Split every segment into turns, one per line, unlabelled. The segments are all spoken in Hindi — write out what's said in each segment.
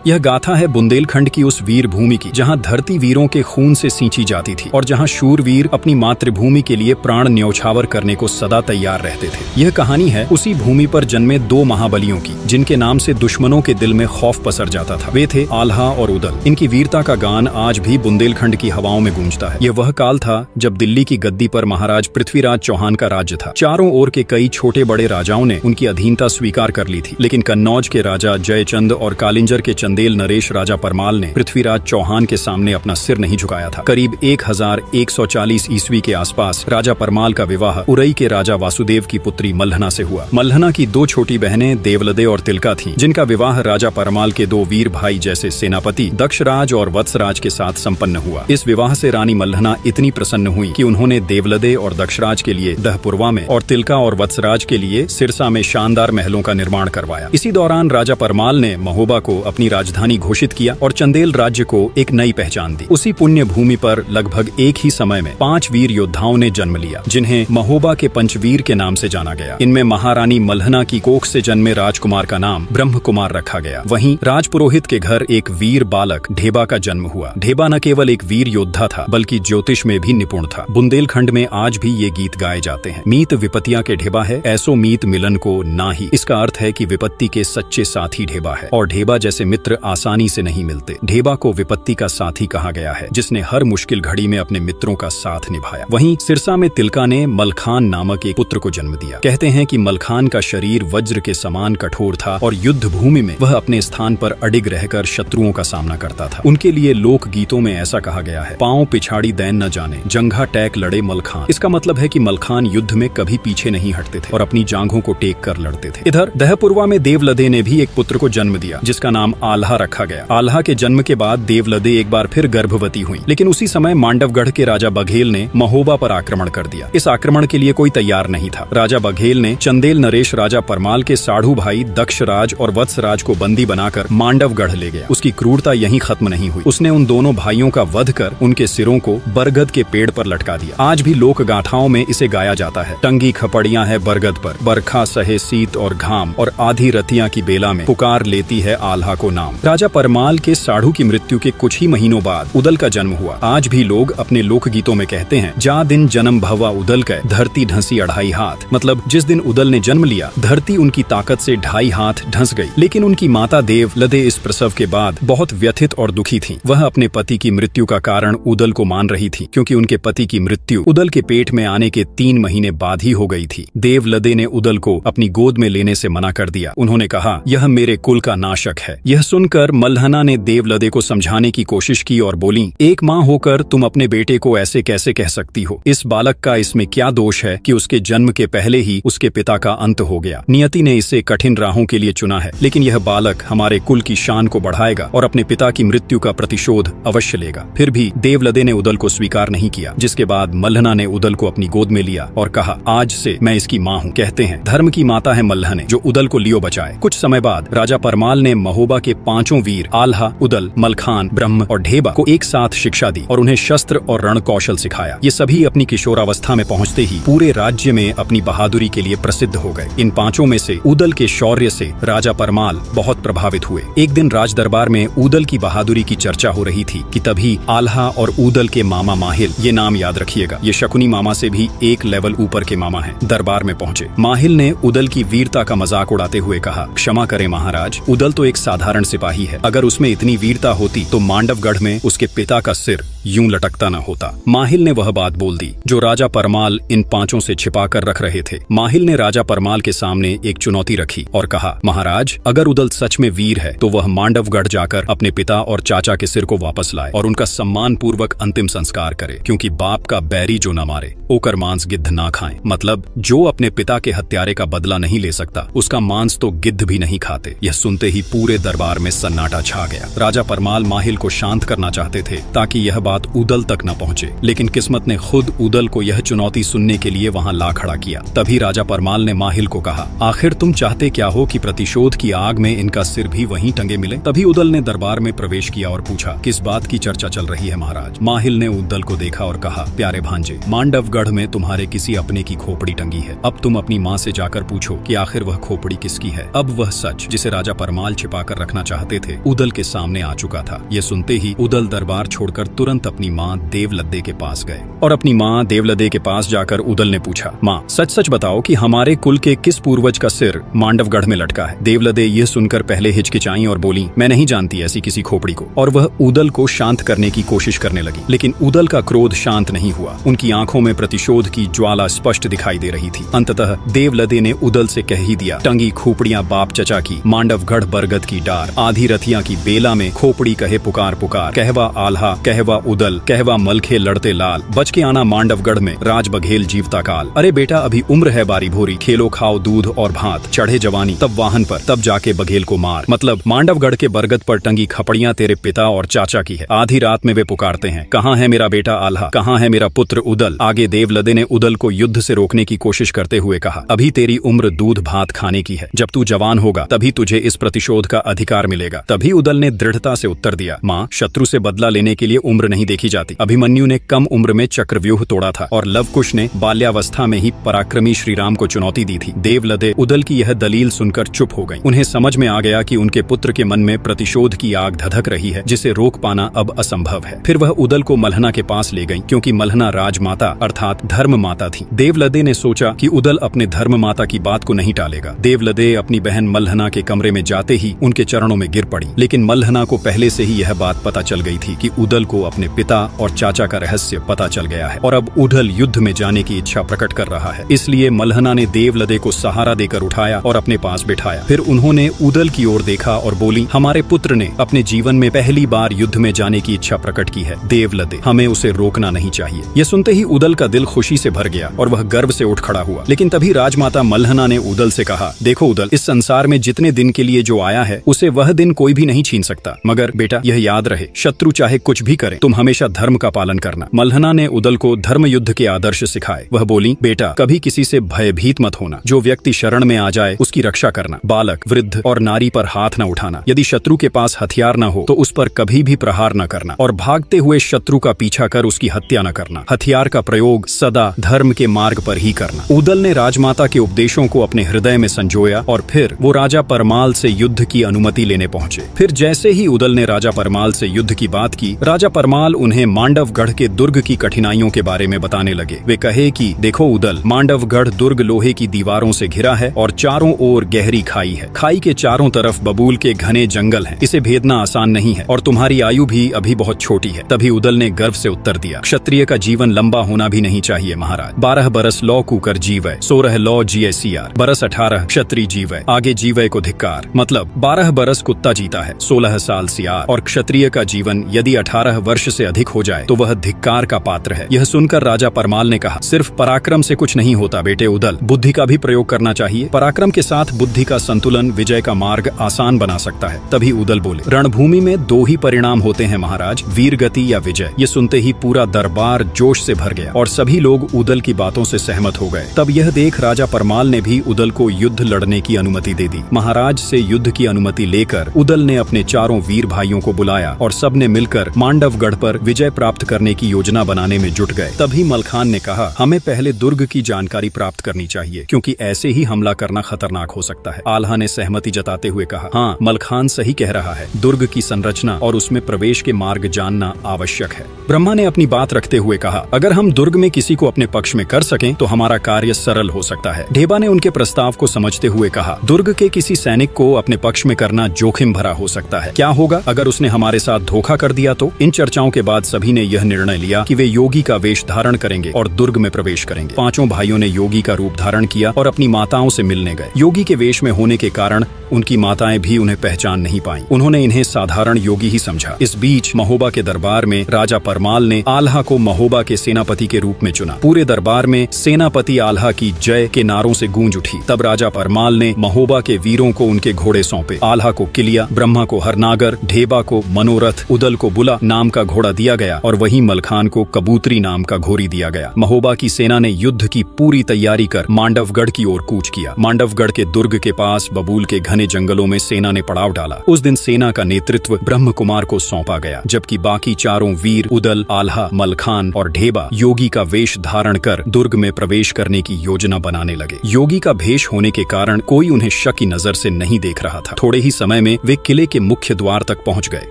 यह गाथा है बुंदेलखंड की उस वीर भूमि की जहाँ धरती वीरों के खून से सींची जाती थी और जहाँ शूरवीर अपनी मातृभूमि के लिए प्राण न्यौछावर करने को सदा तैयार रहते थे। यह कहानी है उसी भूमि पर जन्मे दो महाबलियों की, जिनके नाम से दुश्मनों के दिल में खौफ पसर जाता था। वे थे आल्हा और उदल। इनकी वीरता का गान आज भी बुंदेलखंड की हवाओं में गूंजता है। यह वह काल था जब दिल्ली की गद्दी पर महाराज पृथ्वीराज चौहान का राज्य था। चारों ओर के कई छोटे बड़े राजाओं ने उनकी अधीनता स्वीकार कर ली थी, लेकिन कन्नौज के राजा जयचंद और कालिंजर के चंदेल नरेश राजा परमाल ने पृथ्वीराज चौहान के सामने अपना सिर नहीं झुकाया था। करीब 1140 ईस्वी के आसपास राजा परमाल का विवाह उरई के राजा वासुदेव की पुत्री मल्हना से हुआ। मल्हना की दो छोटी बहनें देवलदे और तिलका थीं, जिनका विवाह राजा परमाल के दो वीर भाई जैसे सेनापति दक्षराज और वत्सराज के साथ संपन्न हुआ। इस विवाह से रानी मल्हना इतनी प्रसन्न हुई कि उन्होंने देवलदे और दक्षराज के लिए दहपुरवा में और तिलका और वत्सराज के लिए सिरसा में शानदार महलों का निर्माण करवाया। इसी दौरान राजा परमाल ने महोबा को अपनी राजधानी घोषित किया और चंदेल राज्य को एक नई पहचान दी। उसी पुण्य भूमि पर लगभग एक ही समय में 5 वीर योद्धाओं ने जन्म लिया, जिन्हें महोबा के पंचवीर के नाम से जाना गया। इनमें महारानी मल्हना की कोख से जन्मे राजकुमार का नाम ब्रह्म कुमार रखा गया। वहीं राजपुरोहित के घर एक वीर बालक ढेबा का जन्म हुआ। ढेबा न केवल एक वीर योद्धा था, बल्कि ज्योतिष में भी निपुण था। बुंदेलखंड में आज भी ये गीत गाए जाते हैं। मीत विपत्तियां के ढेबा है, ऐसो मीत मिलन को ना ही। इसका अर्थ है कि विपत्ति के सच्चे साथी ढेबा है, और ढेबा जैसे मित्र आसानी से नहीं मिलते। ढेबा को विपत्ति का साथी कहा गया है, जिसने हर मुश्किल घड़ी में अपने मित्रों का साथ निभाया। वहीं सिरसा में तिलका ने मलखान नामक एक पुत्र को जन्म दिया। कहते हैं कि मलखान का शरीर वज्र के समान कठोर था और युद्ध भूमि में वह अपने स्थान पर अडिग रहकर शत्रुओं का सामना करता था। उनके लिए लोक गीतों में ऐसा कहा गया है, पांव पिछाड़ी दैन न जाने, जंघा टैक लड़े मलखान। इसका मतलब है कि मलखान युद्ध में कभी पीछे नहीं हटते थे और अपनी जांघों को टेक कर लड़ते थे। इधर दहपुरवा में देवलदे ने भी एक पुत्र को जन्म दिया, जिसका नाम आल्हा रखा गया। आल्हा के जन्म के बाद देवलदे एक बार फिर गर्भवती हुई, लेकिन उसी समय मांडवगढ़ के राजा बघेल ने महोबा पर आक्रमण कर दिया। इस आक्रमण के लिए कोई तैयार नहीं था। राजा बघेल ने चंदेल नरेश राजा परमाल के साढ़ू भाई दक्षराज और वत्सराज को बंदी बनाकर मांडवगढ़ ले गया। उसकी क्रूरता यहीं खत्म नहीं हुई। उसने उन दोनों भाइयों का वध कर उनके सिरों को बरगद के पेड़ पर लटका दिया। आज भी लोक गाथाओं में इसे गाया जाता है। टंगी खपड़ियां है बरगद पर, बरखा सहे शीत और घाम, और आधी रतियां की बेला में पुकार लेती है आल्हा को नाम। राजा परमाल के साढ़ू की मृत्यु के कुछ ही महीनों बाद उदल का जन्म हुआ। आज भी लोग अपने लोक गीतों में कहते हैं, जा दिन जन्म भवा उदल के, धरती ढंसी 2.5 हाथ। मतलब जिस दिन उदल ने जन्म लिया, धरती उनकी ताकत से 2.5 हाथ ढंस गई। लेकिन उनकी माता देवलदे इस प्रसव के बाद बहुत व्यथित और दुखी थीं। वह अपने पति की मृत्यु का कारण उदल को मान रही थी, क्योंकि उनके पति की मृत्यु उदल के पेट में आने के 3 महीने बाद ही हो गई थी। देवलदे ने उदल को अपनी गोद में लेने से मना कर दिया। उन्होंने कहा, यह मेरे कुल का नाशक है। यह सुनकर मल्हना ने देवलदे को समझाने की कोशिश की और बोली, एक माँ होकर तुम अपने बेटे को ऐसे कैसे कह सकती हो? इस बालक का इसमें क्या दोष है कि उसके जन्म के पहले ही उसके पिता का अंत हो गया? नियति ने इसे कठिन राहों के लिए चुना है, लेकिन यह बालक हमारे कुल की शान को बढ़ाएगा और अपने पिता की मृत्यु का प्रतिशोध अवश्य लेगा। फिर भी देवलदे ने उदल को स्वीकार नहीं किया, जिसके बाद मल्हना ने उदल को अपनी गोद में लिया और कहा, आज से मैं इसकी माँ हूँ। कहते हैं धर्म की माता है मल्हने, जो उदल को लियो बचाए। कुछ समय बाद राजा परमाल ने महोबा के 5 वीर आल्हा, उदल, मलखान, ब्रह्म और ढेबा को एक साथ शिक्षा दी और उन्हें शस्त्र और रण कौशल सिखाया। ये सभी अपनी किशोरावस्था में पहुंचते ही पूरे राज्य में अपनी बहादुरी के लिए प्रसिद्ध हो गए। इन 5 में से उदल के शौर्य से राजा परमाल बहुत प्रभावित हुए। एक दिन राज दरबार में उदल की बहादुरी की चर्चा हो रही थी कि तभी आल्हा और उदल के मामा माहिल, ये नाम याद रखिएगा, ये शकुनी मामा से भी एक लेवल ऊपर के मामा हैं, दरबार में पहुंचे। माहिल ने उदल की वीरता का मजाक उड़ाते हुए कहा, क्षमा करें महाराज, उदल तो एक साधारण सिपाही है। अगर उसमें इतनी वीरता होती तो मांडवगढ़ में उसके पिता का सिर यूं लटकता न होता। माहिल ने वह बात बोल दी जो राजा परमाल इन 5 से छिपा कर रख रहे थे। माहिल ने राजा परमाल के सामने एक चुनौती रखी और कहा, महाराज, अगर उदल सच में वीर है तो वह मांडवगढ़ जाकर अपने पिता और चाचा के सिर को वापस लाए और उनका सम्मान पूर्वक अंतिम संस्कार करे, क्योंकि बाप का बैरी जो न मारे ओकर मांस गिद्ध ना खाए। मतलब जो अपने पिता के हत्यारे का बदला नहीं ले सकता, उसका मांस तो गिद्ध भी नहीं खाते। यह सुनते ही पूरे दरबार में सन्नाटा छा गया। राजा परमाल माहिल को शांत करना चाहते थे ताकि यह बात उदल तक न पहुंचे, लेकिन किस्मत ने खुद उदल को यह चुनौती सुनने के लिए वहां ला खड़ा किया। तभी राजा परमाल ने माहिल को कहा, आखिर तुम चाहते क्या हो कि प्रतिशोध की आग में इनका सिर भी वहीं टंगे मिले? तभी उदल ने दरबार में प्रवेश किया और पूछा, किस बात की चर्चा चल रही है महाराज? माहिल ने उदल को देखा और कहा, प्यारे भांजे, मांडवगढ़ में तुम्हारे किसी अपने की खोपड़ी टंगी है। अब तुम अपनी माँ से जाकर पूछो कि आखिर वह खोपड़ी किसकी है। अब वह सच जिसे राजा परमाल छिपा कर रखना चाहते थे उदल के सामने आ चुका था। ये सुनते ही उदल दरबार छोड़कर तुरंत अपनी माँ देवलद्दे के पास गए और अपनी माँ देवलद्दे के पास जाकर उदल ने पूछा, माँ सच सच बताओ कि हमारे कुल के किस पूर्वज का सिर मांडवगढ़ में लटका है। देवलद्दे यह सुनकर पहले हिचकिचाई और बोली, मैं नहीं जानती ऐसी किसी खोपड़ी को। और वह उदल को शांत करने की कोशिश करने लगी, लेकिन उदल का क्रोध शांत नहीं हुआ। उनकी आंखों में प्रतिशोध की ज्वाला स्पष्ट दिखाई दे रही थी। अंततः देवलद्दे ने उदल से कह ही दिया, टंगी खोपड़ियां बाप चचा की, मांडवगढ़ बरगद की डार, आधी रथिया की बेला में खोपड़ी कहे पुकार पुकार, कहवा आल्हा कहवा उदल, कहवा मलखे लड़ते लाल, बच के आना मांडवगढ़ में राज बघेल जीवता काल। अरे बेटा अभी उम्र है बारी भोरी, खेलो खाओ दूध और भात, चढ़े जवानी तब वाहन पर, तब जाके बघेल को मार। मतलब मांडवगढ़ के बरगद पर टंगी खपड़ियां तेरे पिता और चाचा की है। आधी रात में वे पुकारते हैं, कहाँ है मेरा बेटा आल्हा, कहाँ है मेरा पुत्र उदल। आगे देवलद्दे ने उदल को युद्ध से रोकने की कोशिश करते हुए कहा, अभी तेरी उम्र दूध भात खाने की है, जब तू जवान होगा तभी तुझे इस प्रतिशोध का अधिकार मिलेगा। तभी उदल ने दृढ़ता से उत्तर दिया, माँ शत्रु से बदला लेने के लिए उम्र नहीं देखी जाती। अभिमन्यु ने कम उम्र में चक्रव्यूह तोड़ा था और लवकुश ने बाल्यावस्था में ही पराक्रमी श्रीराम को चुनौती दी थी। देवलद्दे उदल की यह दलील सुनकर चुप हो गई। उन्हें समझ में आ गया कि उनके पुत्र के मन में प्रतिशोध की आग धधक रही है, जिसे रोक पाना अब असंभव है। फिर वह उदल को मल्हना के पास ले गई, क्योंकि मल्हना राजमाता अर्थात धर्म माता थी। देवलद्दे ने सोचा कि उदल अपने धर्म माता की बात को नहीं टालेगा। देवलद्दे अपनी बहन मल्हना के कमरे में जाते ही उनके चरणों में गिर पड़ी, लेकिन मल्हना को पहले से ही यह बात पता चल गई थी कि उदल को अपने पिता और चाचा का रहस्य पता चल गया है और अब उदल युद्ध में जाने की इच्छा प्रकट कर रहा है। इसलिए मल्हना ने देवलद्दे को सहारा देकर उठाया और अपने पास बिठाया। फिर उन्होंने उदल की ओर देखा और बोली, हमारे पुत्र ने अपने जीवन में पहली बार युद्ध में जाने की इच्छा प्रकट की है। देवलद्दे, हमें उसे रोकना नहीं चाहिए। यह सुनते ही उदल का दिल खुशी से भर गया और वह गर्व से उठ खड़ा हुआ। लेकिन तभी राजमाता मल्हना ने उदल से कहा, देखो उदल, इस संसार में जितने दिन के लिए जो आया है उसे वह दिन कोई भी नहीं छीन सकता, मगर बेटा यह याद रहे, शत्रु चाहे कुछ भी करे, तुम हमेशा धर्म का पालन करना। मल्हना ने उदल को धर्म युद्ध के आदर्श सिखाए। वह बोली, बेटा कभी किसी से भयभीत मत होना, जो व्यक्ति शरण में आ जाए उसकी रक्षा करना, बालक वृद्ध और नारी पर हाथ न उठाना, यदि शत्रु के पास हथियार न हो तो उस पर कभी भी प्रहार न करना और भागते हुए शत्रु का पीछा कर उसकी हत्या न करना। हथियार का प्रयोग सदा धर्म के मार्ग पर ही करना। उदल ने राजमाता के उपदेशों को अपने हृदय में संजोया और फिर वो राजा परमाल से युद्ध की अनुमति लेने पहुंचे। फिर जैसे ही उदल ने राजा परमाल से युद्ध की बात की, राजा परमाल उन्हें मांडवगढ़ के दुर्ग की कठिनाइयों के बारे में बताने लगे। वे कहे कि देखो उदल, मांडवगढ़ दुर्ग लोहे की दीवारों से घिरा है और चारों ओर गहरी खाई है। खाई के चारों तरफ बबूल के घने जंगल हैं। इसे भेदना आसान नहीं है और तुम्हारी आयु भी अभी बहुत छोटी है। तभी उदल ने गर्व से उत्तर दिया, क्षत्रिय का जीवन लंबा होना भी नहीं चाहिए महाराज। 12 बरस लौ कूकर जीवय, 16 लौ जिये सियार, बरस 18 क्षत्रिय जीवय, आगे जीवय को धिक्कार। मतलब 12 बरस कुत्ता जीता है, 16 साल सियार, और क्षत्रिय का जीवन यदि 18 वर्ष से अधिक हो जाए तो वह धिक्कार का पात्र है। यह सुनकर राजा परमाल ने कहा, सिर्फ पराक्रम से कुछ नहीं होता बेटे उदल, बुद्धि का भी प्रयोग करना चाहिए। पराक्रम के साथ बुद्धि का संतुलन विजय का मार्ग आसान बना सकता है। तभी उदल बोले, रणभूमि में 2 ही परिणाम होते हैं महाराज, वीर गति या विजय। ये सुनते ही पूरा दरबार जोश से भर गया और सभी लोग उदल की बातों से सहमत हो गए। तब यह देख राजा परमाल ने भी उदल को युद्ध लड़ने की अनुमति दे दी। महाराज से युद्ध की अनुमति लेकर उदल ने अपने चारों वीर भाइयों को बुलाया और सबने मिलकर मांडवगढ़ पर विजय प्राप्त करने की योजना बनाने में जुट गए। तभी मलखान ने कहा, हमें पहले दुर्ग की जानकारी प्राप्त करनी चाहिए, क्योंकि ऐसे ही हमला करना खतरनाक हो सकता है। आल्हा ने सहमति जताते हुए कहा, हाँ मलखान सही कह रहा है, दुर्ग की संरचना और उसमें प्रवेश के मार्ग जानना आवश्यक है। ब्रह्मा ने अपनी बात रखते हुए कहा, अगर हम दुर्ग में किसी को अपने पक्ष में कर सकें तो हमारा कार्य सरल हो सकता है। ढेबा ने उनके प्रस्ताव को समझते हुए कहा, दुर्ग के किसी सैनिक को अपने पक्ष में करना जोखिम भरा हो सकता है। क्या होगा अगर उसने हमारे साथ धोखा कर दिया तो? इन चर्चाओं के बाद सभी ने यह निर्णय लिया कि वे योगी का वेश धारण करेंगे और दुर्ग में प्रवेश करेंगे। 5 भाइयों ने योगी का रूप धारण किया और अपनी माताओं से मिलने गए। योगी के वेश में होने के कारण उनकी माताएं भी उन्हें पहचान नहीं पाईं। उन्होंने इन्हें साधारण योगी ही समझा। इस बीच महोबा के दरबार में राजा परमाल ने आल्हा को महोबा के सेनापति के रूप में चुना। पूरे दरबार में सेनापति आल्हा की जय के नारों से गूंज उठी। तब राजा परमाल ने महोबा के वीरों को उनके घोड़े सौंपे। आल्हा को किलिया, ब्रह्मा को हरनागर, ढेबा को मनोरथ, उदल को बुला नाम का घोड़ा दिया गया और वहीं मलखान को कबूतरी नाम का घोड़ी दिया गया। महोबा की सेना ने युद्ध की पूरी तैयारी कर मांडवगढ़ की ओर कूच किया। मांडवगढ़ के दुर्ग के पास बबूल के घने जंगलों में सेना ने पड़ाव डाला। उस दिन सेना का नेतृत्व ब्रह्म कुमार को सौंपा गया, जबकि बाकी चारों वीर उदल, आल्हा, मलखान और ढेबा योगी का वेश धारण कर दुर्ग में प्रवेश करने की योजना बनाने लगे। योगी का भेष होने के कारण कोई उन्हें शक की नजर से नहीं देख रहा था। थोड़े ही समय में वे किले के मुख्य द्वार तक पहुंच गए।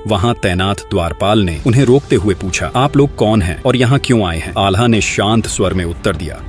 वहां तैनात द्वारपाल ने उन्हें रोकते हुए पूछा, आप लोग कौन हैं और यहाँ क्यों आए हैं? आल्हा ने शांत स्वर में उत्तर दिया,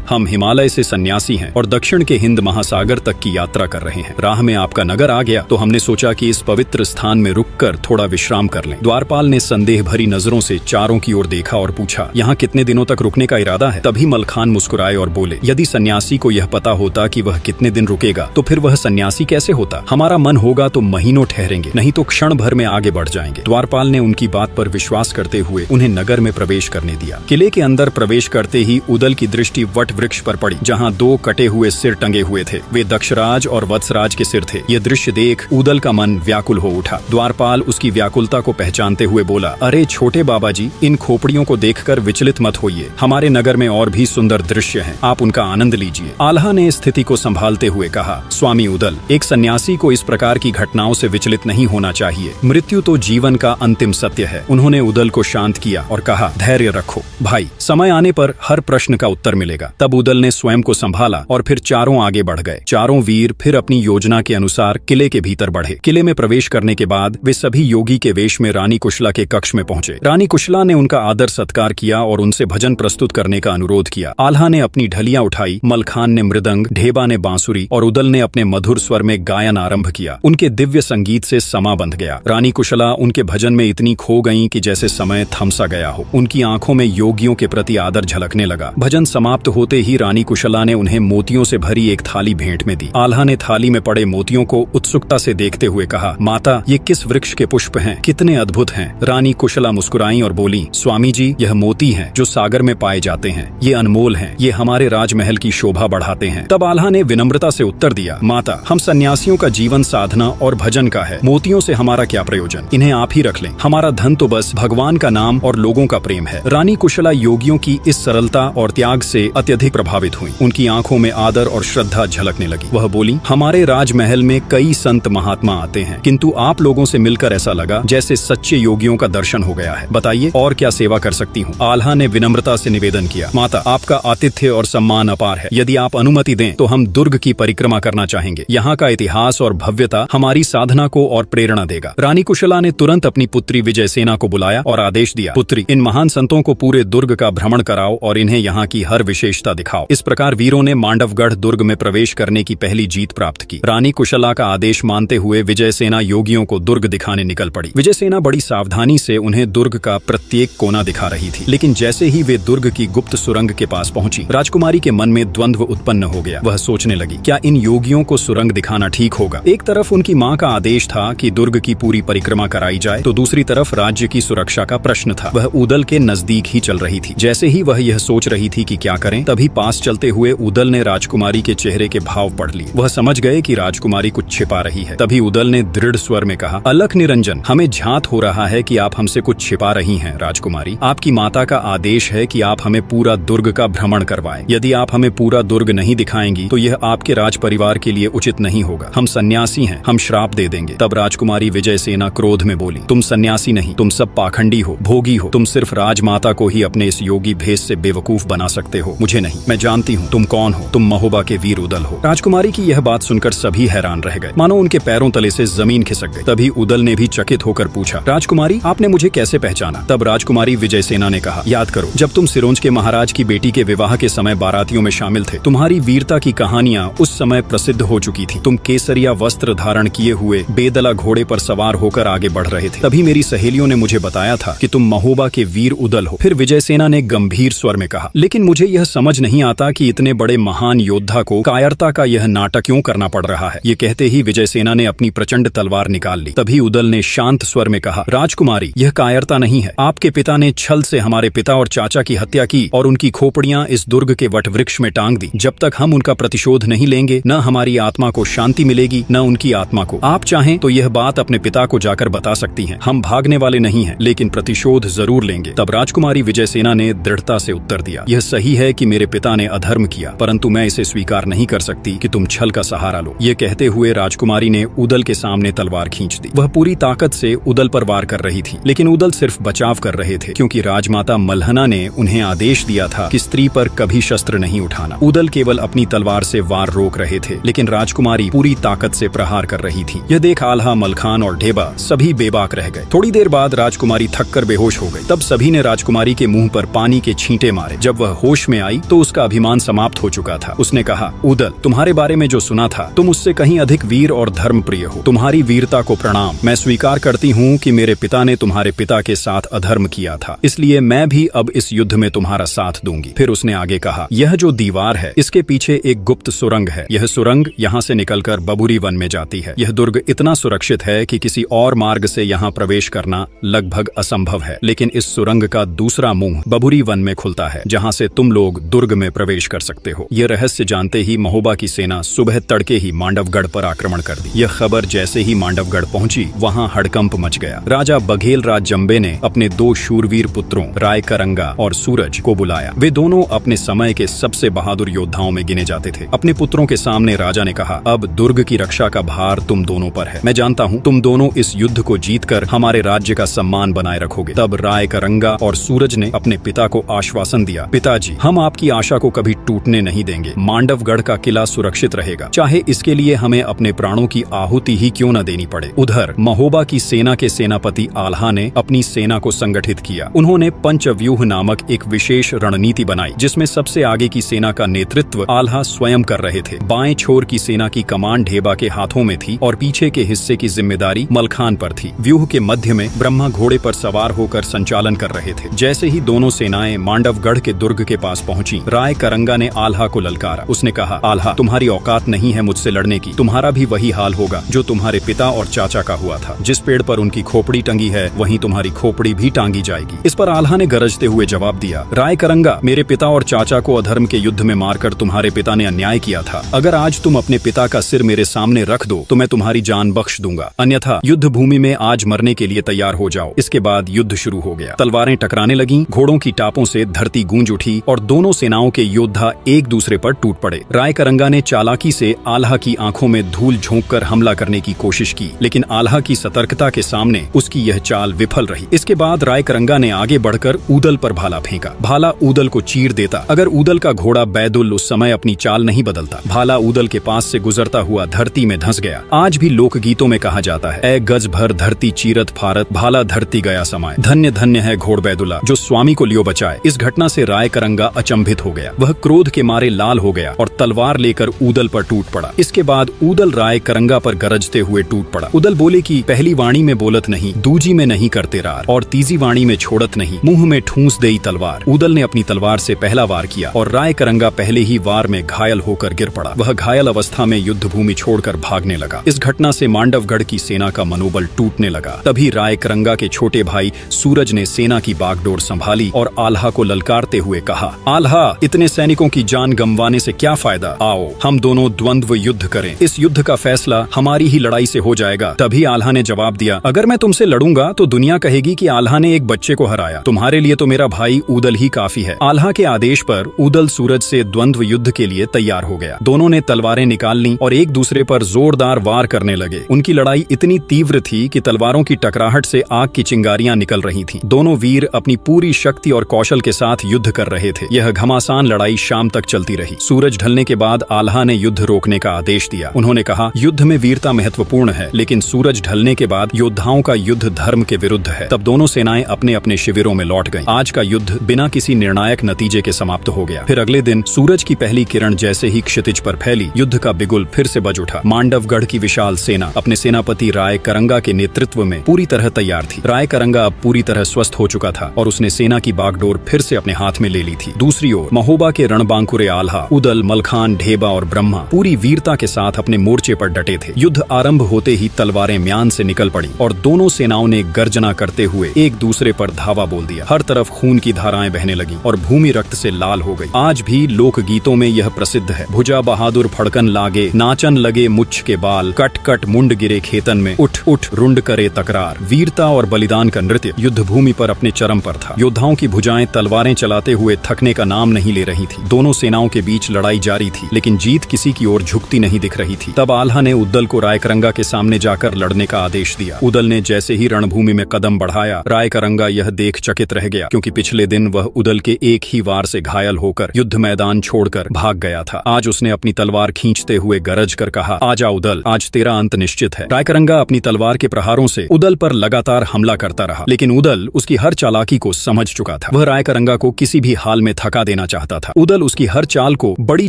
हम हिमालय से सन्यासी हैं और दक्षिण के हिंद महासागर तक की यात्रा कर रहे हैं। राह में आपका नगर आ गया तो हमने सोचा कि इस पवित्र स्थान में रुककर थोड़ा विश्राम कर लें। द्वारपाल ने संदेह भरी नजरों से चारों की ओर देखा और पूछा, यहाँ कितने दिनों तक रुकने का इरादा है? तभी मलखान मुस्कुराए और बोले, यदि सन्यासी को यह पता होता कि वह कितने दिन रुकेगा तो फिर वह सन्यासी कैसे होता? हमारा मन होगा तो महीनों ठहरेंगे, नहीं तो क्षण भर में आगे बढ़ जाएंगे। द्वारपाल ने उनकी बात पर विश्वास करते हुए उन्हें नगर में प्रवेश करने दिया। किले के अंदर प्रवेश करते ही उदल की दृष्टि वट वृक्ष पर पड़ी, जहां 2 कटे हुए सिर टंगे हुए थे। वे दक्षराज और वत्सराज के सिर थे। यह दृश्य देख उदल का मन व्याकुल हो उठा। द्वारपाल उसकी व्याकुलता को पहचानते हुए बोला, अरे छोटे बाबा जी, इन खोपड़ियों को देखकर विचलित मत होइए। हमारे नगर में और भी सुंदर दृश्य हैं, आप उनका आनंद लीजिए। आल्हा ने स्थिति को संभालते हुए कहा, स्वामी उदल, एक सन्यासी को इस प्रकार की घटनाओं से विचलित नहीं होना चाहिए। मृत्यु तो जीवन का अंतिम सत्य है। उन्होंने उदल को शांत किया और कहा, धैर्य रखो भाई, समय आने पर हर प्रश्न का उत्तर मिलेगा। तब उदल ने स्वयं को संभाला और फिर चारों आगे बढ़ गए। चारों वीर फिर अपनी योजना के अनुसार किले के भीतर बढ़े। किले में प्रवेश करने के बाद वे सभी योगी के वेश में रानी कुशला के कक्ष में पहुंचे। रानी कुशला ने उनका आदर सत्कार किया और उनसे भजन प्रस्तुत करने का अनुरोध किया। आल्हा ने अपनी ढलियां उठाई, मलखान ने मृदंग, ढेबा ने बांसुरी और उदल ने अपने मधुर स्वर में गायन आरंभ किया। उनके दिव्य संगीत से समा बंध गया। रानी कुशला उनके भजन में इतनी खो गईं कि जैसे समय थम सा गया हो। उनकी आंखों में योगियों के प्रति आदर झलकने लगा। भजन समाप्त होते ही रानी कुशला ने उन्हें मोतियों से भरी एक थाली भेंट में दी। आल्हा ने थाली में पड़े मोतियों को उत्सुकता से देखते हुए कहा, माता, ये किस वृक्ष के पुष्प हैं? कितने अद्भुत हैं। रानी कुशला मुस्कुराई और बोली, स्वामी जी, यह मोती हैं जो सागर में पाए जाते हैं। ये अनमोल हैं, ये हमारे राजमहल की शोभा बढ़ाते हैं। तब आल्हा ने विनम्रता से उत्तर दिया, माता, हम सन्यासियों का जीवन साधना और भजन का है। मोतियों से हमारा क्या प्रयोजन? इन्हें आप ही रख लें। हमारा धन तो बस भगवान का नाम और लोगों का प्रेम है। रानी कुशला योगियों की इस सरलता और त्याग से अत्यधिक प्रभावित हुई। उनकी आंखों में आदर और श्रद्धा झलकने लगी। वह बोली, हमारे राजमहल में कई संत महात्मा आते हैं, किंतु आप लोगों से मिलकर ऐसा लगा जैसे सच्चे योगियों का दर्शन हो गया है। बताइए और क्या सेवा कर सकती हूँ? आल्हा ने विनम्रता से निवेदन किया, माता, आपका आतिथ्य और सम्मान अपार है। यदि आप अनुमति दें तो हम दुर्ग की परिक्रमा करना चाहेंगे। यहाँ का इतिहास और भव्यता हमारी साधना को और प्रेरणा देगा। रानी कुशला ने तुरंत अपनी पुत्री विजयसेना को बुलाया और आदेश दिया, पुत्री, इन महान संतों को पूरे दुर्ग का भ्रमण कराओ और इन्हें यहाँ की हर विशेषता दिखाओ। इस प्रकार वीरों ने मांडवगढ़ दुर्ग में प्रवेश करने की पहली जीत प्राप्त की। रानी कुशला का आदेश मानते हुए विजयसेना योगियों को दुर्ग दिखाने निकल पड़ी। विजयसेना बड़ी सावधानी से उन्हें दुर्ग का प्रत्येक कोना दिखा रही थी, लेकिन जैसे ही वे दुर्ग की गुप्त सुरंग के पास पहुंची, राजकुमारी के मन में द्वंद्व उत्पन्न हो गया। वह सोचने लगी, क्या इन योगियों को सुरंग दिखाना ठीक होगा? एक तरफ उनकी माँ का आदेश था कि दुर्ग की पूरी परिक्रमा कराई जाए, तो दूसरी तरफ राज्य की सुरक्षा का प्रश्न था। वह उदल के नजदीक ही चल रही थी। जैसे ही वह यह सोच रही थी कि क्या करें, तभी पास चलते हुए उदल ने राजकुमारी के चेहरे के भाव पढ़ लिए। वह समझ गए कि राजकुमारी कुछ छिपा रही है। तभी उदल ने दृढ़ स्वर में कहा, अलख निरंजन, हमें झांत हो रहा है कि आप हमसे कुछ छिपा रही हैं। राजकुमारी, आपकी माता का आदेश है कि आप हमें पूरा दुर्ग का भ्रमण करवाएं। यदि आप हमें पूरा दुर्ग नहीं दिखाएंगी तो यह आपके राज परिवार के लिए उचित नहीं होगा। हम सन्यासी हैं, हम श्राप दे देंगे। तब राजकुमारी विजयसेना क्रोध में बोली, तुम सन्यासी नहीं, तुम सब पाखंडी हो, भोगी हो। तुम सिर्फ राजमाता को ही अपने इस योगी भेष से बेवकूफ बना सकते हो, मुझे नहीं। मैं जानती हूँ तुम कौन हो, तुम महोबा के वीर उदल हो। राजकुमारी की यह बात सुनकर सभी हैरान रह गए, मानो उनके पैरों तले से जमीन खिसक गई। तभी उदल ने भी चकित होकर पूछा, राजकुमारी, आपने मुझे कैसे पहचाना? तब राजकुमारी विजयसेना ने कहा, याद करो, जब तुम सिरोंज के महाराज की बेटी के विवाह के समय बारातियों में शामिल थे, तुम्हारी वीरता की कहानियां उस समय प्रसिद्ध हो चुकी थी। तुम केसरिया वस्त्र धारण किए हुए बेदला घोड़े पर सवार होकर आगे बढ़ रहे थे। तभी मेरी सहेलियों ने मुझे बताया था कि तुम महोबा के वीर उदल हो। फिर विजयसेना ने गंभीर स्वर में कहा, लेकिन मुझे यह समझ नहीं आता कि इतने बड़े महान योद्धा को कायरता का यह नाटक क्यों करना पड़ रहा है। ये कहते ही विजयसेना ने अपनी प्रचंड तलवार निकाल ली। तभी उदल ने शांत स्वर में कहा, राजकुमारी, यह कायरता नहीं है। आपके पिता ने छल से हमारे पिता और चाचा की हत्या की और उनकी खोपड़ियां इस दुर्ग के वट वृक्ष में टांग दी। जब तक हम उनका प्रतिशोध नहीं लेंगे, न हमारी आत्मा को शांति मिलेगी, न उनकी आत्मा को। आप चाहें तो यह बात अपने पिता को जाकर बता सकती हैं। हम भागने वाले नहीं हैं, लेकिन प्रतिशोध जरूर लेंगे। तब राजकुमारी विजयसेना ने दृढ़ता से उत्तर दिया, यह सही है कि मेरे पिता ने अधर्म किया, परंतु मैं इसे स्वीकार नहीं कर सकती कि तुम छल का सहारा लो। ये कहते हुए राजकुमारी ने उदल के सामने तलवार खींच दी। वह पूरी ताकत से उदल पर वार कर रही थी, लेकिन उदल सिर्फ बचाव कर रहे थे, क्योंकि राजमाता मल्हना ने उन्हें आदेश दिया था कि स्त्री पर कभी शस्त्र नहीं उठाना। उदल केवल अपनी तलवार से वार रोक रहे थे, लेकिन राजकुमारी पूरी ताकत से प्रहार कर रही थी। यह देख आल्हा, मलखान और ढेबा सभी बेबाक रह गए। थोड़ी देर बाद राजकुमारी थककर बेहोश हो गई। तब सभी ने राजकुमारी के मुंह पर पानी के छींटे मारे। जब वह होश में आई तो उसका अभिमान समाप्त हो चुका था। उसने कहा, उदल, तुम्हारे बारे में जो सुना था, तुम उससे कहीं अधिक वीर और धर्मप्रिय हो। तुम्हारी वीरता को प्रणाम। मैं स्वीकार करती हूँ कि मेरे पिता ने तुम्हारे पिता के साथ अधर्म किया था, इसलिए मैं भी अब इस युद्ध में तुम्हारा साथ दूंगी। फिर उसने आगे कहा, यह जो दीवार है, इसके पीछे एक गुप्त सुरंग है। यह सुरंग यहाँ से निकलकर बबुरी वन में जाती है। यह दुर्ग इतना सुरक्षित है कि किसी और मार्ग से यहाँ प्रवेश करना लगभग असंभव है, लेकिन इस सुरंग का दूसरा मुंह बबुरी वन में खुलता है, जहाँ से तुम लोग दुर्ग में प्रवेश कर सकते हो। यह रहस्य जानते ही महोबा की सेना सुबह तड़के ही मांडवगढ़ पर आक्रमण कर दी। यह खबर जैसे ही मांडवगढ़ पहुंची, वहाँ हड़कंप मच गया। राजा बघेल राज जम्बे ने अपने 2 शूरवीर पुत्रों राय करंगा और सूरज को बुलाया। वे दोनों अपने समय के सबसे बहादुर योद्धाओं में गिने जाते थे। अपने पुत्रों के सामने राजा ने कहा, अब दुर्ग की रक्षा का भार तुम दोनों पर है। मैं जानता हूँ तुम दोनों इस युद्ध को जीतकर हमारे राज्य का सम्मान बनाए रखोगे। तब राय करंगा और सूरज ने अपने पिता को आश्वासन दिया, पिताजी, हम आपकी आशा को कभी टूटने नहीं देंगे। मांडवगढ़ का किला सुरक्षित रहेगा, चाहे इसके लिए हमें अपने प्राणों की आहुति ही क्यों न देनी पड़े। उधर महोबा की सेना के सेनापति आल्हा ने अपनी सेना को संगठित किया। उन्होंने पंचव्यूह नामक एक विशेष रणनीति बनाई, जिसमें सबसे आगे की सेना का नेतृत्व आल्हा स्वयं कर रहे थे। बाएं छोर की सेना की कमान ढेबा के हाथों में थी और पीछे के हिस्से की जिम्मेदारी मलखान पर थी। व्यूह के मध्य में ब्रह्मा घोड़े पर सवार होकर संचालन कर रहे थे। जैसे ही दोनों सेनाएं मांडवगढ़ के दुर्ग के पास पहुंची, राय करंगा ने आल्हा को ललकारा। उसने कहा, आल्हा, तुम्हारी औकात नहीं है मुझसे लड़ने की। तुम्हारा भी वही हाल होगा जो तुम्हारे पिता और चाचा का हुआ था। जिस पेड़ पर उनकी खोपड़ी टंगी है, वहीं तुम्हारी खोपड़ी भी टांगी जाएगी। इस पर आल्हा ने गरजते हुए जवाब दिया, राय करंगा, मेरे पिता और चाचा को अधर्म के युद्ध में मारकर तुम्हारे पिता ने अन्याय किया था। अगर आज तुम अपने पिता का सिर मेरे सामने रख दो तो मैं तुम्हारी जान बख्श दूंगा, अन्यथा युद्ध भूमि में आज मरने के लिए तैयार हो जाओ। इसके बाद युद्ध शुरू हो गया। तलवारें टकराने लगीं, घोड़ों की टापों से धरती गूंज उठी और दोनों सेनाओं के योद्धा एक दूसरे पर टूट पड़े। राय करंगा ने चालाकी से आल्हा की आंखों में धूल झोंककर हमला करने की कोशिश की, लेकिन आल्हा की सतर्कता के सामने उसकी यह चाल विफल रही। इसके बाद राय करंगा ने आगे बढ़कर ऊदल पर भाला फेंका। भाला ऊदल को चीर देता। अगर ऊदल का घोड़ा बैदुल उस समय अपनी चाल नहीं बदलता, भाला ऊदल के पास से गुजरता हुआ धरती में धंस गया। आज भी लोकगीतों में कहा जाता है, ए गज भर धरती चीरत फारत, भाला धरती गया समाए। धन्य धन्य है घोड़ बैदुला जो स्वामी को लियो बचाए। इस घटना से राय करंगा अचंभित हो गया। वह क्रोध के मारे लाल हो गया और तलवार लेकर ऊदल पर टूट पड़ा। इसके बाद ऊदल राय करंगा पर गरजते हुए टूट पड़ा। ऊदल बोले कि पहली वाणी में बोलत नहीं, दूजी में नहीं करते रार, और तीजी वाणी में छोड़त नहीं, मुंह में ठूंस देई तलवार। ऊदल ने अपनी तलवार से पहला वार किया और राय करंगा पहले ही वार में घायल होकर गिर पड़ा। वह घायल अवस्था में युद्ध भूमि छोड़कर भागने लगा। इस घटना से मांडवगढ़ की सेना का मनोबल टूटने लगा। तभी राय करंगा के छोटे भाई सूरज ने सेना की बागडोर संभाली और आल्हा को ललकारते हुए कहा, आल्हा, इतने सैनिकों की जान गंवाने से क्या फायदा, आओ हम दोनों द्वंद्व युद्ध करें। इस युद्ध का फैसला हमारी ही लड़ाई से हो जाएगा। तभी आल्हा ने जवाब दिया, अगर मैं तुमसे लड़ूंगा तो दुनिया कहेगी कि आल्हा ने एक बच्चे को हराया। तुम्हारे लिए तो मेरा भाई ऊदल ही काफी है। आल्हा के आदेश पर ऊदल सूरज से द्वंद्व युद्ध के लिए तैयार हो गया। दोनों ने तलवारें निकाल ली और एक दूसरे पर जोरदार वार करने लगे। उनकी लड़ाई इतनी तीव्र थी कि तलवारों की टकराहट से आग की चिंगारियां निकल रही थीं। दोनों वीर अपनी पूरी शक्ति और कौशल के साथ युद्ध कर रहे थे। यह घमासान लड़ाई शाम तक चलती रही। सूरज ढलने के बाद आल्हा ने युद्ध रोकने का आदेश दिया। उन्होंने कहा, युद्ध में वीरता महत्वपूर्ण है, लेकिन सूरज ढलने के बाद योद्धाओं का युद्ध धर्म के विरुद्ध है। तब दोनों सेनाएं अपने अपने शिविरों में लौट गईं। आज का युद्ध बिना किसी निर्णायक नतीजे के समाप्त हो गया। फिर अगले दिन सूरज की पहली किरण जैसे ही क्षितिज पर फैली, युद्ध का बिगुल फिर से बज उठा। मांडवगढ़ की विशाल सेना अपने सेनापति राय करंगा के नेतृत्व में पूरी तरह तैयार थी। राय करंगा अब पूरी तरह स्वस्थ हो चुका था और उसने सेना की बागडोर फिर से अपने हाथ में ले ली थी। दूसरी ओर महोबा के रणबांकुरे आल्हा, उदल, मलखान, ढेबा और ब्रह्मा पूरी वीरता के साथ अपने मोर्चे पर डटे थे। युद्ध आरंभ होते ही तलवारें म्यान से निकल पड़ी और दोनों सेनाओं ने गर्जना करते हुए एक दूसरे पर धावा बोल दिया। हर तरफ खून की धाराएं बहने लगी और भूमि रक्त से लाल हो गई। आज भी लोक गीतों में यह प्रसिद्ध है, भुजा बहादुर फड़कन लागे, नाचन लगे मुच्छ के बाल, कट कट मुंड गिरे खेतन में, उठ उठ रुंड करे तकरार। वीरता और बलिदान का नृत्य युद्ध भूमि पर अपने चरम पर था। योद्धाओं की भुजाएं तलवारें चलाते हुए थकने का नाम नहीं ले रही थी। दोनों सेनाओं के बीच लड़ाई जारी थी, लेकिन जीत किसी की ओर झुकती नहीं दिख रही थी। तब आल्हा ने उद्दल को रायकरंगा के सामने जाकर लड़ने का आदेश दिया। उद्दल ने जैसे ही रणभूमि में कदम बढ़ाया, रायकरंगा यह देख चकित रह गया, क्योंकि पिछले दिन वह उद्दल के एक ही वार से घायल होकर युद्ध मैदान छोड़कर भाग गया था। आज उसने अपनी तलवार खींचते हुए गरज कर कहा, आजा उद्दल, आज तेरा अंत निश्चित है। रायकरंगा अपनी तलवार के प्रहारों से उद्दल पर लगातार हमला करता रहा, लेकिन उद्दल उसकी हर चालाकी को समझ चुका था। वह रायकरंगा को किसी भी हाल में थका देना चाहता था। उद्दल उसकी हर चाल को बड़ी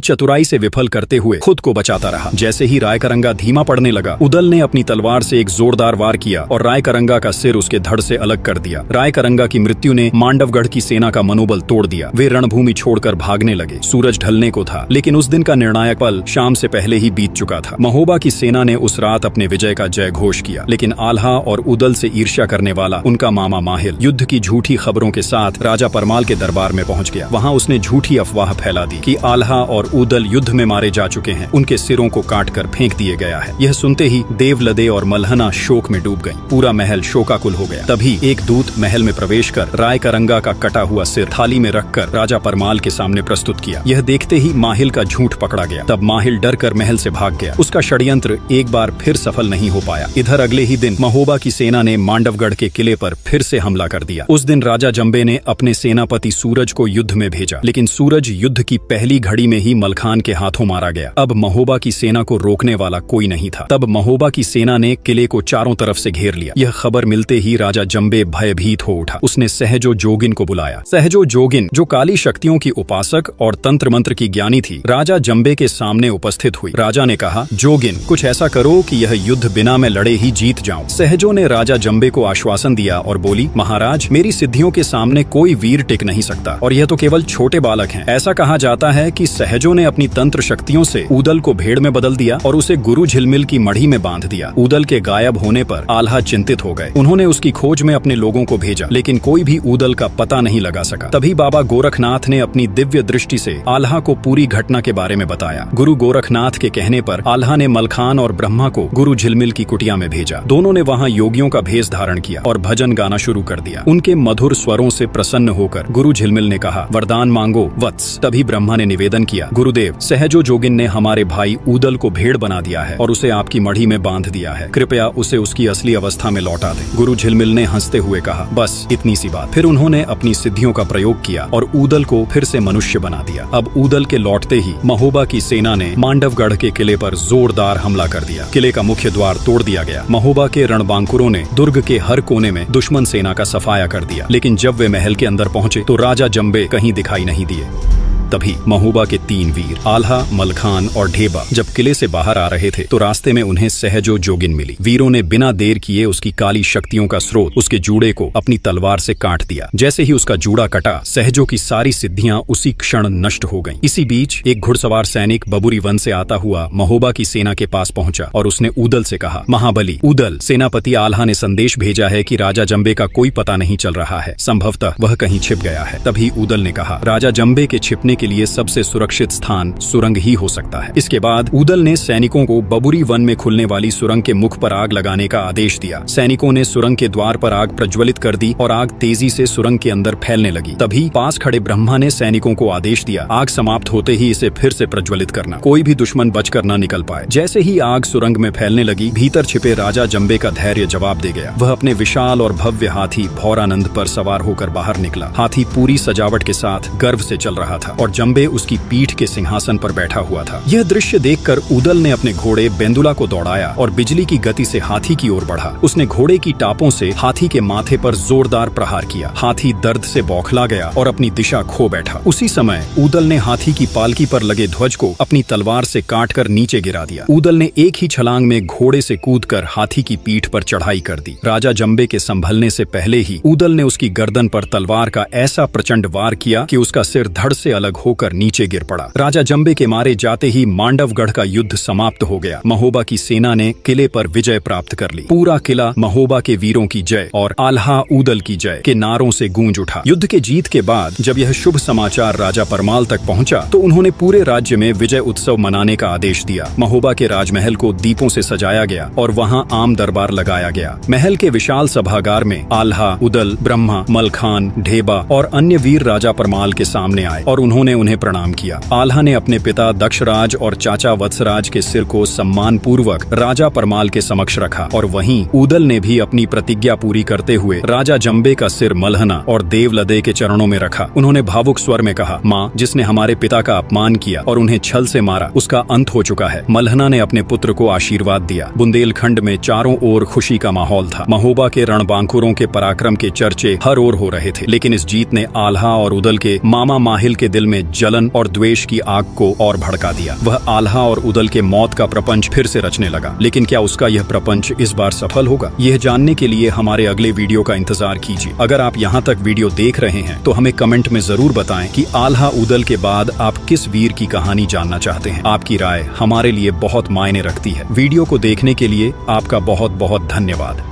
चतुराई से विफल करते हुए खुद को बचाता रहा। जैसे ही रायकरंगा धीमा पड़ने लगा, उद्दल ने अपनी तलवार से एक जोरदार वार किया और रायकरंगा का सिर उसके धड़ से अलग कर दिया। रायकरंगा की मृत्यु ने मांडवगढ़ की सेना का मनोबल तोड़ दिया। वे रणभूमि छोड़कर भागने लगे। सूरज ढलने को था, लेकिन उस दिन का निर्णायक पल शाम से पहले ही बीत चुका था। महोबा की सेना ने उस रात अपने विजय का जय घोष किया, लेकिन आल्हा और उद्दल से ईर्ष्या करने वाला उनका मामा माहिल युद्ध की झूठी खबरों के साथ राजा परमाल के दरबार में पहुंच गया। वहां उसने झूठी अफवाह फैला दी कि आल्हा और उद्दल युद्ध में मारे जा चुके हैं, उनके सिरों को काटकर फेंक दिए गया है। यह सुनते ही देवलदे और मल्हना शोक में डूब गई। पूरा महल शोकाकुल हो गया। तभी एक दूत महल में प्रवेश कर रायकरंगा का कटा हुआ सिर थाली में रखकर राजा परमाल के सामने प्रस्तुत किया। यह देखते ही माहिल का झूठ पकड़ा गया। तब माहिल डर कर महल से भाग गया। उसका षड्यंत्र एक बार फिर सफल नहीं हो पाया। इधर अगले ही दिन महोबा की सेना ने मांडवगढ़ के किले पर फिर से हमला कर दिया। उस दिन राजा जंबे ने अपने सेनापति सूरज को युद्ध में भेजा, लेकिन सूरज युद्ध की पहली घड़ी में ही मलखान के हाथों मारा गया। अब महोबा की सेना को रोकने वाला कोई नहीं था। तब महोबा की सेना ने किले को चारों तरफ से घेर लिया। यह खबर मिलते ही राजा जंबे भयभीत हो उठा। उसने सहजो जोगिन को बुलाया। सहजो जोगिन, जो काली शक्तियों की उपासक और तंत्र मंत्र की ज्ञानी थी, राजा जंबे के सामने उपस्थित हुई। राजा ने कहा, जोगिन, कुछ ऐसा करो कि यह युद्ध बिना मैं लड़े ही जीत जाऊं। सहजो ने राजा जंबे को आश्वासन दिया और बोली, महाराज, मेरी सिद्धियों के सामने कोई वीर टिक नहीं सकता, और यह तो केवल छोटे बालक हैं। ऐसा कहा जाता है कि सहजो ने अपनी तंत्र शक्तियों से उद्दल को भेड़ में बदल दिया और उसे गुरु झिलमिल की मढ़ी में बांध दिया। उद्दल के गायब होने पर आल्हा चिंतित हो गए। उन्होंने उसकी खोज में अपने लोगों को भेजा, लेकिन कोई भी उद्दल का पता नहीं लगा सका। तभी बाबा गोरखनाथ ने अपनी दिव्य दृष्टि से आल्हा को पूरी घटना के बारे में बताया। गुरु गोरखनाथ के कहने पर आल्हा ने मलखान और ब्रह्मा को गुरु झिलमिल की कुटिया में भेजा। दोनों ने वहां योगियों का भेष धारण किया और भजन गाना शुरू कर दिया। उनके मधुर स्वरों से प्रसन्न होकर गुरु झिलमिल ने कहा, वरदान मांगो वत्स। तभी ब्रह्मा ने निवेदन किया, गुरुदेव, सहजो जोगिन ने हमारे भाई उद्दल को भेड़ बना दिया है और उसे आपकी मढ़ी में बांध दिया है। कृपया उसे उसकी असली अवस्था में लौटा दें। गुरु झिलमिल ने हंसते हुए कहा, बस इतनी सी बात। फिर उन्होंने अपनी सिद्धियों का प्रयोग किया और उद्दल को फिर से मनुष्य बना दिया। अब उद्दल के लौटते ही महोबा की सेना ने मांडवगढ़ के किले पर जोरदार हमला कर दिया। किले का मुख्य द्वार तोड़ दिया गया। महोबा के रणबांकुरों ने दुर्ग के हर कोने में दुश्मन सेना का सफाया कर दिया, लेकिन जब वे महल के अंदर पहुंचे तो राजा जंबे कहीं दिखाई नहीं दिए। तभी महोबा के 3 वीर आल्हा, मलखान और ढेबा जब किले से बाहर आ रहे थे तो रास्ते में उन्हें सहजो जोगिन मिली। वीरों ने बिना देर किए उसकी काली शक्तियों का स्रोत, उसके जूड़े को अपनी तलवार से काट दिया। जैसे ही उसका जूड़ा कटा, सहजो की सारी सिद्धियां उसी क्षण नष्ट हो गईं। इसी बीच एक घुड़सवार सैनिक बबुरी वन से आता हुआ महोबा की सेना के पास पहुंचा और उसने उद्दल से कहा, महाबली उद्दल, सेनापति आल्हा ने संदेश भेजा है कि राजा जंबे का कोई पता नहीं चल रहा है। संभवतः वह कहीं छिप गया है। तभी उद्दल ने कहा, राजा जंबे के छिपने के लिए सबसे सुरक्षित स्थान सुरंग ही हो सकता है। इसके बाद उद्दल ने सैनिकों को बबुरी वन में खुलने वाली सुरंग के मुख पर आग लगाने का आदेश दिया। सैनिकों ने सुरंग के द्वार पर आग प्रज्वलित कर दी और आग तेजी से सुरंग के अंदर फैलने लगी। तभी पास खड़े ब्रह्मा ने सैनिकों को आदेश दिया, आग समाप्त होते ही इसे फिर से प्रज्वलित करना, कोई भी दुश्मन बचकर न निकल पाए। जैसे ही आग सुरंग में फैलने लगी, भीतर छिपे राजा जंबे का धैर्य जवाब दे गया। वह अपने विशाल और भव्य हाथी भौरानंद पर सवार होकर बाहर निकला। हाथी पूरी सजावट के साथ गर्व से चल रहा था और जंबे उसकी पीठ के सिंहासन पर बैठा हुआ था। यह दृश्य देखकर उद्दल ने अपने घोड़े बेंदुला को दौड़ाया और बिजली की गति से हाथी की ओर बढ़ा। उसने घोड़े की टापों से हाथी के माथे पर जोरदार प्रहार किया। हाथी दर्द से बौखला गया और अपनी दिशा खो बैठा। उसी समय उद्दल ने हाथी की पालकी पर लगे ध्वज को अपनी तलवार से काटकर नीचे गिरा दिया। उद्दल ने एक ही छलांग में घोड़े से कूदकर हाथी की पीठ पर चढ़ाई कर दी। राजा जंबे के संभलने से पहले ही उद्दल ने उसकी गर्दन पर तलवार का ऐसा प्रचंड वार किया कि उसका सिर धड़ से अलग होकर नीचे गिर पड़ा। राजा जंबे के मारे जाते ही मांडवगढ़ का युद्ध समाप्त हो गया। महोबा की सेना ने किले पर विजय प्राप्त कर ली। पूरा किला महोबा के वीरों की जय और आल्हा उद्दल की जय के नारों से गूंज उठा। युद्ध के जीत के बाद जब यह शुभ समाचार राजा परमाल तक पहुंचा तो उन्होंने पूरे राज्य में विजय उत्सव मनाने का आदेश दिया। महोबा के राजमहल को दीपों से सजाया गया और वहां आम दरबार लगाया गया। महल के विशाल सभागार में आल्हा, उद्दल, ब्रह्मा, मलखान, ढेबा और अन्य वीर राजा परमाल के सामने आए और उन्होंने उन्होंने उन्हें प्रणाम किया। आल्हा ने अपने पिता दक्षराज और चाचा वत्सराज के सिर को सम्मान पूर्वक राजा परमाल के समक्ष रखा और वहीं ऊदल ने भी अपनी प्रतिज्ञा पूरी करते हुए राजा जंबे का सिर मल्हना और देवलदे के चरणों में रखा। उन्होंने भावुक स्वर में कहा, माँ, जिसने हमारे पिता का अपमान किया और उन्हें छल से मारा, उसका अंत हो चुका है। मल्हना ने अपने पुत्र को आशीर्वाद दिया। बुंदेलखंड में चारों ओर खुशी का माहौल था। महोबा के रणबांकुरों के पराक्रम के चर्चे हर ओर हो रहे थे, लेकिन इस जीत ने आल्हा और उदल के मामा माहिल के दिल में जलन और द्वेष की आग को और भड़का दिया। वह आल्हा और उदल के मौत का प्रपंच फिर से रचने लगा, लेकिन क्या उसका यह प्रपंच इस बार सफल होगा? यह जानने के लिए हमारे अगले वीडियो का इंतजार कीजिए। अगर आप यहाँ तक वीडियो देख रहे हैं तो हमें कमेंट में जरूर बताएं कि आल्हा उदल के बाद आप किस वीर की कहानी जानना चाहते हैं। आपकी राय हमारे लिए बहुत मायने रखती है। वीडियो को देखने के लिए आपका बहुत बहुत धन्यवाद।